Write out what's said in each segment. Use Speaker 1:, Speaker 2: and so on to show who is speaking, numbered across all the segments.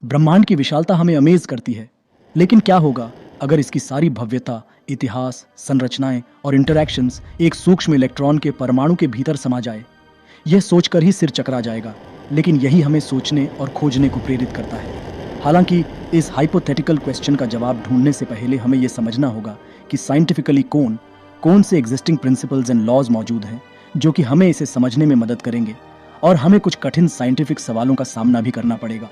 Speaker 1: ब्रह्मांड की विशालता हमें अमेज करती है, लेकिन क्या होगा अगर इसकी सारी भव्यता, इतिहास, संरचनाएं और इंटरैक्शंस एक सूक्ष्म इलेक्ट्रॉन के परमाणु के भीतर समा जाए? यह सोचकर ही सिर चकरा जाएगा, लेकिन यही हमें सोचने और खोजने को प्रेरित करता है। हालांकि इस हाइपोथेटिकल क्वेश्चन का जवाब ढूंढने से पहले हमें यह समझना होगा कि साइंटिफिकली कौन कौन से एग्जिस्टिंग प्रिंसिपल्स एंड लॉज मौजूद हैं जो कि हमें इसे समझने में मदद करेंगे, और हमें कुछ कठिन साइंटिफिक सवालों का सामना भी करना पड़ेगा।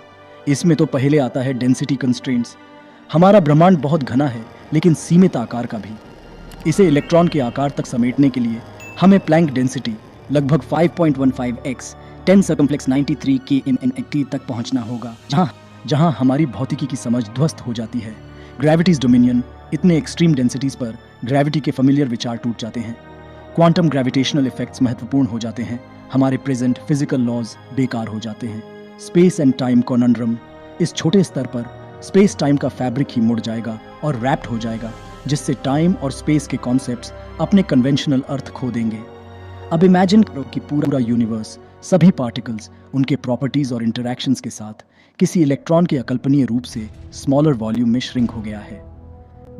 Speaker 1: इसमें तो पहले आता है डेंसिटी कंस्ट्रेंट्स। हमारा ब्रह्मांड बहुत घना है, लेकिन सीमित आकार का भी। इसे इलेक्ट्रॉन के आकार तक समेटने के लिए हमें प्लैंक डेंसिटी लगभग 5.15 x 10 सर्कम्फ्लेक्स 93 kmn तक पहुंचना होगा, जहां हमारी भौतिकी की समझ ध्वस्त हो जाती है। ग्रेविटीज डोमिनियन, इतने एक्सट्रीम डेंसिटीज पर ग्रेविटी के फेमिलियर विचार टूट जाते हैं। क्वांटम ग्रेविटेशनल इफेक्ट्स महत्वपूर्ण हो जाते हैं। हमारे प्रेजेंट फिजिकल लॉज बेकार हो जाते हैं। स्पेस एंड टाइम कॉनंड्रम, इस छोटे स्तर पर स्पेस टाइम का फैब्रिक ही मुड़ जाएगा और रैप्ट हो जाएगा, जिससे टाइम और स्पेस के कॉन्सेप्ट्स अपने कन्वेंशनल अर्थ खो देंगे। अब इमेजिन करो कि पूरा यूनिवर्स, सभी पार्टिकल्स, उनके प्रॉपर्टीज और इंटरैक्शंस के साथ किसी इलेक्ट्रॉन के अकल्पनीय रूप से स्मॉलर वॉल्यूम में श्रिंक हो गया है।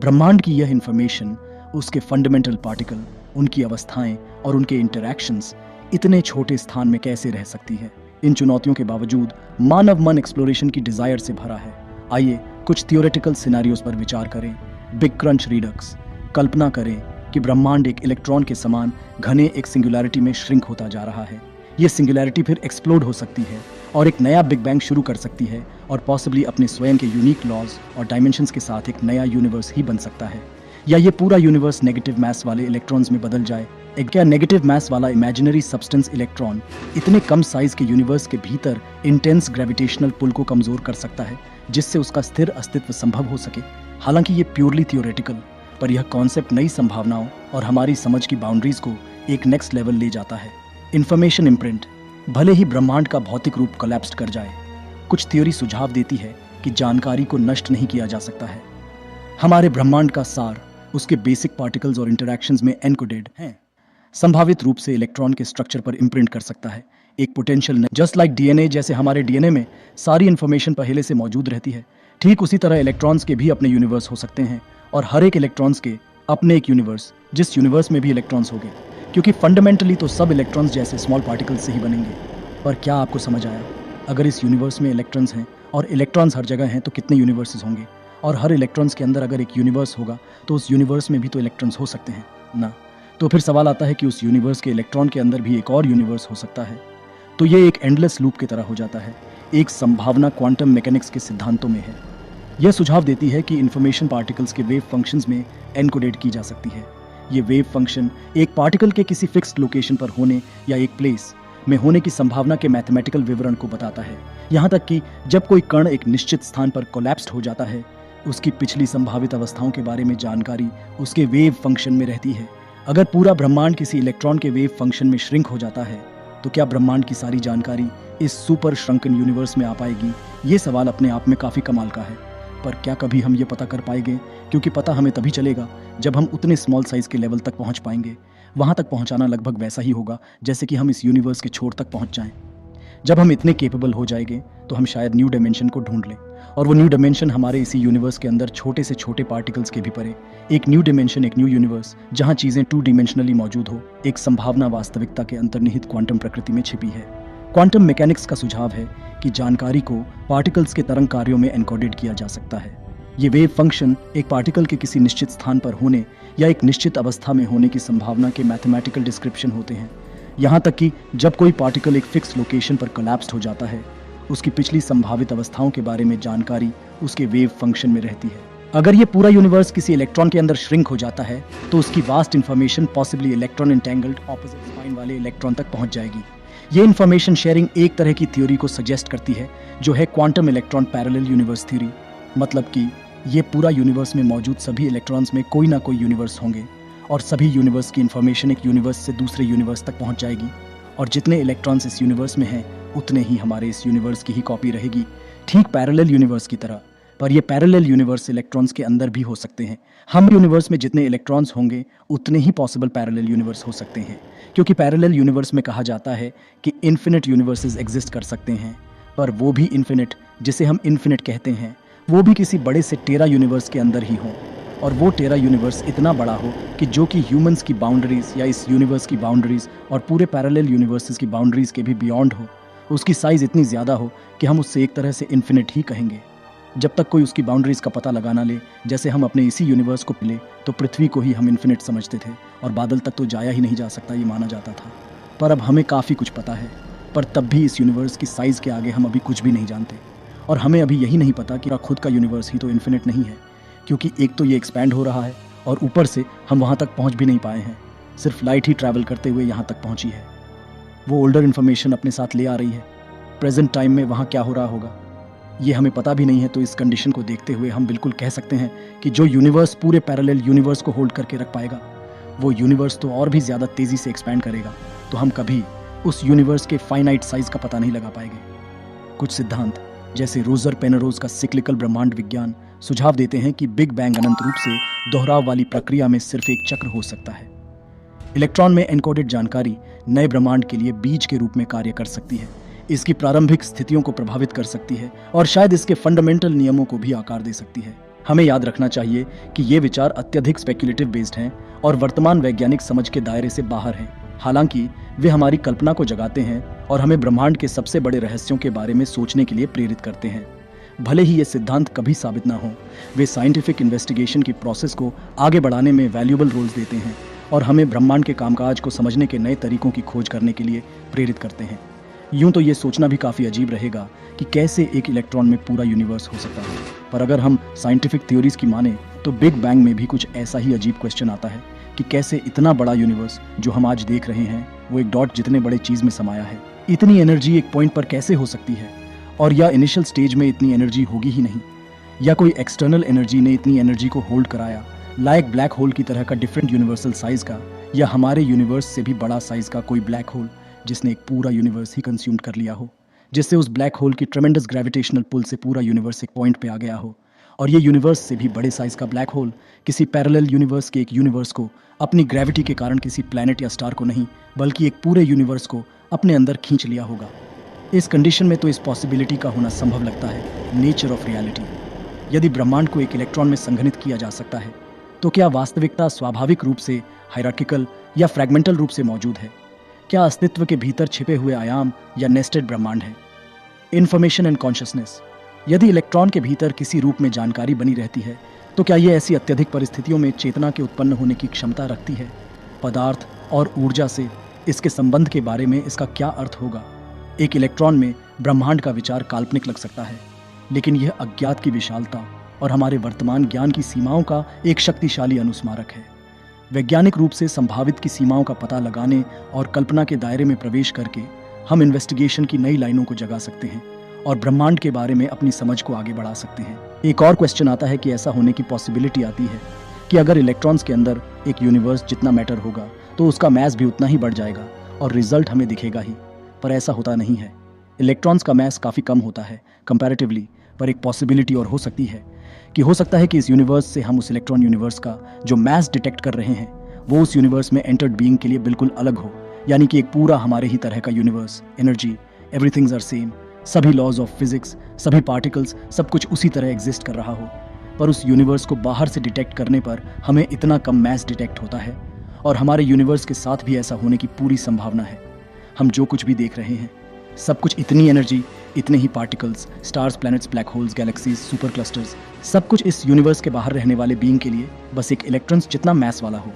Speaker 1: ब्रह्मांड की यह इंफॉर्मेशन, उसके फंडामेंटल पार्टिकल, उनकी अवस्थाएं और उनके इंटरैक्शंस इतने छोटे स्थान में कैसे रह सकती है? इन चुनौतियों के बावजूद मानव मन एक्सप्लोरेशन की डिजायर से भरा है। आइए कुछ थियोरेटिकल सिनेरियोज पर विचार करें। Big crunch Redux. कल्पना करें कि ब्रह्मांड एक इलेक्ट्रॉन के समान घने एक सिंगुलैरिटी में श्रिंक होता जा रहा है। यह सिंगुलैरिटी फिर एक्सप्लोड हो सकती है और एक नया बिग बैंग शुरू कर सकती है, और पॉसिबली अपने स्वयं के यूनिक लॉज और डायमेंशंस के साथ एक नया यूनिवर्स ही बन सकता है। या ये पूरा यूनिवर्स नेगेटिव मैस वाले इलेक्ट्रॉन्स में बदल जाए। क्या नेगेटिव मैस वाला इमेजिनरी सब्सटेंस इलेक्ट्रॉन इतने कम साइज के यूनिवर्स के भीतर इंटेंस ग्रेविटेशनल पुल को कमजोर कर सकता है, जिससे उसका स्थिर अस्तित्व संभव हो सके? हालांकि ये प्योरली थियोरेटिकल, पर यह कॉन्सेप्ट नई संभावनाओं और हमारी समझ की बाउंड्रीज को एक नेक्स्ट लेवल ले जाता है। Information imprint. भले ही ब्रह्मांड का भौतिक रूप कोलैप्स कर जाए, कुछ थ्योरी सुझाव देती है कि जानकारी को नष्ट नहीं किया जा सकता है। हमारे ब्रह्मांड का सार उसके बेसिक पार्टिकल्स और इंटरैक्शंस में एनकोडेड हैं। संभावित रूप से इलेक्ट्रॉन के स्ट्रक्चर पर इम्प्रिंट कर सकता है एक पोटेंशियल। जस्ट लाइक डीएनए, जैसे हमारे डीएनए में सारी इंफॉर्मेशन पहले से मौजूद रहती है, ठीक उसी तरह इलेक्ट्रॉन्स के भी अपने यूनिवर्स हो सकते हैं, और हर एक इलेक्ट्रॉन्स के अपने एक यूनिवर्स, जिस यूनिवर्स में भी इलेक्ट्रॉन्स होंगे, क्योंकि फंडामेंटली तो सब इलेक्ट्रॉन्स जैसे स्मॉल पार्टिकल्स से ही बनेंगे। पर क्या आपको समझ आया? अगर इस यूनिवर्स में इलेक्ट्रॉन्स हैं और इलेक्ट्रॉन्स हर जगह हैं, तो कितने यूनिवर्सेस होंगे? और हर इलेक्ट्रॉन्स के अंदर अगर एक यूनिवर्स होगा, तो उस यूनिवर्स में भी तो इलेक्ट्रॉन्स हो सकते हैं ना? तो फिर सवाल आता है कि उस यूनिवर्स के इलेक्ट्रॉन के अंदर भी एक और यूनिवर्स हो सकता है। तो ये एक एंडलेस लूप की तरह हो जाता है। एक संभावना क्वांटम मैकेनिक्स के सिद्धांतों में है। यह सुझाव देती है कि इंफॉर्मेशन पार्टिकल्स के वेव फंक्शंस में एनकोडेड की जा सकती है। ये वेव फंक्शन एक पार्टिकल के किसी फिक्स्ड लोकेशन पर होने या एक प्लेस में होने की संभावना के मैथमेटिकल विवरण को बताता है। यहाँ तक कि जब कोई कण एक निश्चित स्थान पर कोलैप्स्ड हो जाता है, उसकी पिछली संभावित अवस्थाओं के बारे में जानकारी उसके वेव फंक्शन में रहती है। अगर पूरा ब्रह्मांड किसी इलेक्ट्रॉन के वेव फंक्शन में श्रिंक हो जाता है, तो क्या ब्रह्मांड की सारी जानकारी इस सुपर श्रंकन यूनिवर्स में आ पाएगी? ये सवाल अपने आप में काफ़ी कमाल का है। पर क्या कभी हम ये पता कर पाएंगे? क्योंकि पता हमें तभी चलेगा जब हम उतने स्मॉल साइज के लेवल तक पहुंच पाएंगे। वहां तक पहुंचाना लगभग वैसा ही होगा जैसे कि हम इस यूनिवर्स के छोर तक पहुंच जाएं। जब हम इतने केपेबल हो जाएंगे, तो हम शायद न्यू डायमेंशन को ढूंढ लें, और वो न्यू डायमेंशन हमारे इसी यूनिवर्स के अंदर छोटे से छोटे पार्टिकल्स के भी परे। एक न्यू डायमेंशन, एक न्यू यूनिवर्स, जहां चीजें 2 डायमेंशनली मौजूद हो। एक संभावना वास्तविकता के अंतर्निहित क्वांटम प्रकृति में छिपी है। क्वांटम मैकेनिक्स का सुझाव है कि जानकारी को पार्टिकल्स के तरंग कार्यों में एनकोडेड किया जा सकता है। ये वेव फंक्शन एक पार्टिकल के किसी निश्चित स्थान पर होने या एक निश्चित अवस्था में होने की संभावना के मैथमेटिकल डिस्क्रिप्शन होते हैं। यहाँ तक कि जब कोई पार्टिकल एक फिक्स लोकेशन पर कोलैप्स्ड हो जाता है, उसकी पिछली संभावित अवस्थाओं के बारे में जानकारी उसके वेव फंक्शन में रहती है। अगर ये पूरा यूनिवर्स किसी इलेक्ट्रॉन के अंदर श्रिंक हो जाता है, तो उसकी vast information possibly electron entangled opposite spine वाले इलेक्ट्रॉन तक पहुंच जाएगी। ये इंफॉर्मेशन शेयरिंग एक तरह की थ्योरी को सजेस्ट करती है, जो है quantum electron parallel universe theory. मतलब कि ये पूरा यूनिवर्स में मौजूद सभी इलेक्ट्रॉन्स में कोई ना कोई यूनिवर्स होंगे, और सभी यूनिवर्स की इंफॉर्मेशन एक यूनिवर्स से दूसरे यूनिवर्स तक पहुंच जाएगी, और जितने इलेक्ट्रॉन्स इस यूनिवर्स में हैं, उतने ही हमारे इस यूनिवर्स की ही कॉपी रहेगी, ठीक पैरेलल यूनिवर्स की तरह। पर ये पैरेलल यूनिवर्स इलेक्ट्रॉन्स के अंदर भी हो सकते हैं। हम यूनिवर्स में जितने इलेक्ट्रॉन्स होंगे, उतने ही पॉसिबल पैरेलल यूनिवर्स हो सकते हैं, क्योंकि पैरेलल यूनिवर्स में कहा जाता है कि इन्फिनिट यूनिवर्सेस एग्जिस्ट कर सकते हैं। पर वो भी इन्फिनिट, जिसे हम इन्फिनिट कहते हैं, वो भी किसी बड़े से टेरा यूनिवर्स के अंदर ही हो। और वो टेरा यूनिवर्स इतना बड़ा हो कि जो कि ह्यूमंस की बाउंड्रीज या इस यूनिवर्स की बाउंड्रीज और पूरे पैरेलल यूनिवर्सेस की बाउंड्रीज के भी बियॉन्ड हो। उसकी साइज इतनी ज़्यादा हो कि हम उससे एक तरह से इन्फिनिट ही कहेंगे। जब तक कोई उसकी बाउंड्रीज का पता लगा ना ले, जैसे हम अपने इसी यूनिवर्स को मिले तो पृथ्वी को ही हम इन्फिनिट समझते थे और बादल तक तो जाया ही नहीं जा सकता, ये माना जाता था। पर अब हमें काफ़ी कुछ पता है, पर तब भी इस यूनिवर्स की साइज़ के आगे हम अभी कुछ भी नहीं जानते। और हमें अभी यही नहीं पता कि खुद का यूनिवर्स ही तो इन्फिनिट नहीं है, क्योंकि एक तो ये एक्सपैंड हो रहा है और ऊपर से हम वहाँ तक पहुँच भी नहीं पाए हैं। सिर्फ लाइट ही ट्रैवल करते हुए यहाँ तक पहुँची है। वो ओल्डर इन्फॉर्मेशन अपने साथ ले आ रही है। प्रेजेंट टाइम में वहाँ क्या हो रहा होगा ये हमें पता भी नहीं है। तो इस कंडीशन को देखते हुए हम बिल्कुल कह सकते हैं कि जो यूनिवर्स पूरे पैरेलल यूनिवर्स को होल्ड करके रख पाएगा, वो यूनिवर्स तो और भी ज़्यादा तेज़ी से एक्सपैंड करेगा। तो हम कभी उस यूनिवर्स के फाइनाइट साइज़ का पता नहीं लगा पाएंगे। कुछ सिद्धांत जैसे रोजर पेनरोज का सिक्लिकल ब्रह्मांड विज्ञान सुझाव देते हैं कि बिग बैंग अनंत रूप से दोहराव वाली प्रक्रिया में सिर्फ एक चक्र हो सकता है। इलेक्ट्रॉन में एनकोडेड जानकारी नए ब्रह्मांड के लिए बीज के रूप में कार्य कर सकती है, इसकी प्रारंभिक स्थितियों को प्रभावित कर सकती है और शायद इसके फंडामेंटल नियमों को भी आकार दे सकती है। हमें याद रखना चाहिए कि ये विचार अत्यधिक स्पेक्युलेटिव बेस्ड हैं और वर्तमान वैज्ञानिक समझ के दायरे से बाहर हैं। हालांकि वे हमारी कल्पना को जगाते हैं और हमें ब्रह्मांड के सबसे बड़े रहस्यों के बारे में सोचने के लिए प्रेरित करते हैं। भले ही ये सिद्धांत कभी साबित ना हो, वे साइंटिफिक इन्वेस्टिगेशन की प्रोसेस को आगे बढ़ाने में वैल्यूएबल रोल्स देते हैं और हमें ब्रह्मांड के कामकाज को समझने के नए तरीकों की खोज करने के लिए प्रेरित करते हैं। यूं तो ये सोचना भी काफ़ी अजीब रहेगा कि कैसे एक इलेक्ट्रॉन में पूरा यूनिवर्स हो सकता है, पर अगर हम साइंटिफिक थ्योरीज की माने तो बिग बैंग में भी कुछ ऐसा ही अजीब क्वेश्चन आता है कि कैसे इतना बड़ा यूनिवर्स जो हम आज देख रहे हैं वो एक डॉट जितने बड़े चीज़ में समाया है। इतनी एनर्जी एक पॉइंट पर कैसे हो सकती है, और या इनिशियल स्टेज में इतनी एनर्जी होगी ही नहीं, या कोई एक्सटर्नल एनर्जी ने इतनी एनर्जी को होल्ड कराया, लाइक ब्लैक होल की तरह का डिफरेंट यूनिवर्सल साइज का, या हमारे यूनिवर्स से भी बड़ा साइज का कोई ब्लैक होल जिसने एक पूरा यूनिवर्स ही कंज्यूम कर लिया हो, जिससे उस ब्लैक होल की ट्रेमेंडस ग्रेविटेशनल पुल से पूरा यूनिवर्स एक पॉइंट पे आ गया हो, और ये यूनिवर्स से भी बड़े साइज का ब्लैक होल किसी पैरेलल यूनिवर्स के एक यूनिवर्स को अपनी ग्रेविटी के कारण किसी प्लैनेट या स्टार को नहीं बल्कि एक पूरे यूनिवर्स को अपने अंदर खींच लिया होगा। इस कंडीशन में तो इस पॉसिबिलिटी का होना संभव लगता है नेचर ऑफ रियलिटी। यदि ब्रह्मांड को एक इलेक्ट्रॉन में संघनित किया जा सकता है तो क्या वास्तविकता स्वाभाविक रूप से हायरार्किकल या फ्रैगमेंटल रूप से मौजूद है? क्या अस्तित्व के भीतर छिपे हुए आयाम या नेस्टेड ब्रह्मांड है? इन्फॉर्मेशन एंड कॉन्शियसनेस, यदि इलेक्ट्रॉन के भीतर किसी रूप में जानकारी बनी रहती है तो क्या ये ऐसी अत्यधिक परिस्थितियों में चेतना के उत्पन्न होने की क्षमता रखती है? पदार्थ और ऊर्जा से इसके संबंध के बारे में इसका क्या अर्थ होगा? एक इलेक्ट्रॉन में ब्रह्मांड का विचार काल्पनिक लग सकता है, लेकिन यह अज्ञात की विशालता और हमारे वर्तमान ज्ञान की सीमाओं का एक शक्तिशाली अनुस्मारक है। वैज्ञानिक रूप से संभावित की सीमाओं का पता लगाने और कल्पना के दायरे में प्रवेश करके हम इन्वेस्टिगेशन की नई लाइनों को जगा सकते हैं और ब्रह्मांड के बारे में अपनी समझ को आगे बढ़ा सकते हैं। एक और क्वेश्चन आता है कि ऐसा होने की पॉसिबिलिटी आती है कि अगर इलेक्ट्रॉन्स के अंदर एक यूनिवर्स जितना मैटर होगा तो उसका मैस भी उतना ही बढ़ जाएगा और रिजल्ट हमें दिखेगा ही, पर ऐसा होता नहीं है। इलेक्ट्रॉन्स का मैस काफ़ी कम होता है कंपैरेटिवली, पर एक पॉसिबिलिटी और हो सकती है कि हो सकता है कि इस यूनिवर्स से हम उस इलेक्ट्रॉन यूनिवर्स का जो मैस डिटेक्ट कर रहे हैं वो उस यूनिवर्स में एंटर्ड बीइंग के लिए बिल्कुल अलग हो, यानी कि एक पूरा हमारे ही तरह का universe, energy, everythings are same, सभी लॉज ऑफ फिजिक्स, सभी पार्टिकल्स, सब कुछ उसी तरह एग्जिस्ट कर रहा हो, पर उस यूनिवर्स को बाहर से डिटेक्ट करने पर हमें इतना कम मैस डिटेक्ट होता है। और हमारे यूनिवर्स के साथ भी ऐसा होने की पूरी संभावना है। हम जो कुछ भी देख रहे हैं सब कुछ इतनी एनर्जी, इतने ही particles, stars, planets, black holes, galaxies, super clusters, सब कुछ इस यूनिवर्स के बाहर रहने वाले बीइंग के लिए बस एक इलेक्ट्रॉन्स जितना मैस वाला हो।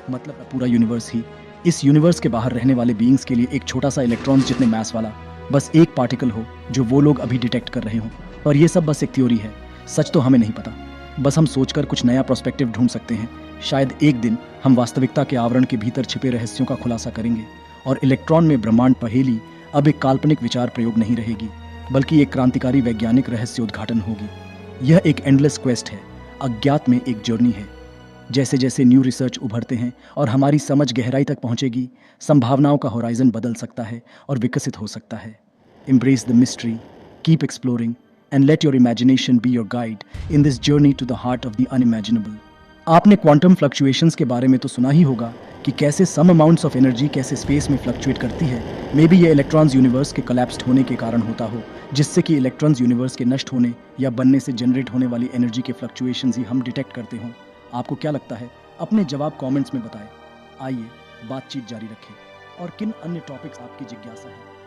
Speaker 1: मतलब पूरा यूनिवर्स ही इस यूनिवर्स के बाहर रहने वाले बीइंग्स के लिए एक छोटा सा इलेक्ट्रॉन्स जितने मैस वाला बस एक पार्टिकल हो जो वो लोग अभी डिटेक्ट कर रहे हो। और ये सब बस एक थ्योरी है, सच तो हमें नहीं पता। बस हम सोचकर कुछ नया प्रोस्पेक्टिव ढूंढ सकते हैं। शायद एक दिन हम वास्तविकता के आवरण के भीतर छिपे रहस्यों का खुलासा करेंगे और इलेक्ट्रॉन में ब्रह्मांड पहेली अब एक काल्पनिक विचार प्रयोग नहीं रहेगी, बल्कि एक क्रांतिकारी वैज्ञानिक रहस्योद्घाटन होगी। यह एक एंडलेस क्वेस्ट है, अज्ञात में एक जर्नी है। जैसे जैसे न्यू रिसर्च उभरते हैं और हमारी समझ गहराई तक पहुंचेगी, संभावनाओं का होराइजन बदल सकता है और विकसित हो सकता है। Embrace the mystery, keep exploring, and let your imagination be your guide in this journey to the heart of the unimaginable. आपने क्वांटम फ्लक्चुएशंस के बारे में तो सुना ही होगा कि कैसे सम अमाउंट्स ऑफ एनर्जी कैसे स्पेस में फ्लक्चुएट करती है। मे बी ये इलेक्ट्रॉन्स यूनिवर्स के कोलैप्स्ड होने के कारण होता हो, जिससे कि इलेक्ट्रॉन्स यूनिवर्स के नष्ट होने या बनने से जनरेट होने वाली एनर्जी के फ्लक्चुएशंस ही हम डिटेक्ट करते हों। आपको क्या लगता है? अपने जवाब कमेंट्स में बताएं। आइए बातचीत जारी रखें। और किन अन्य टॉपिक्स आपकी जिज्ञासा है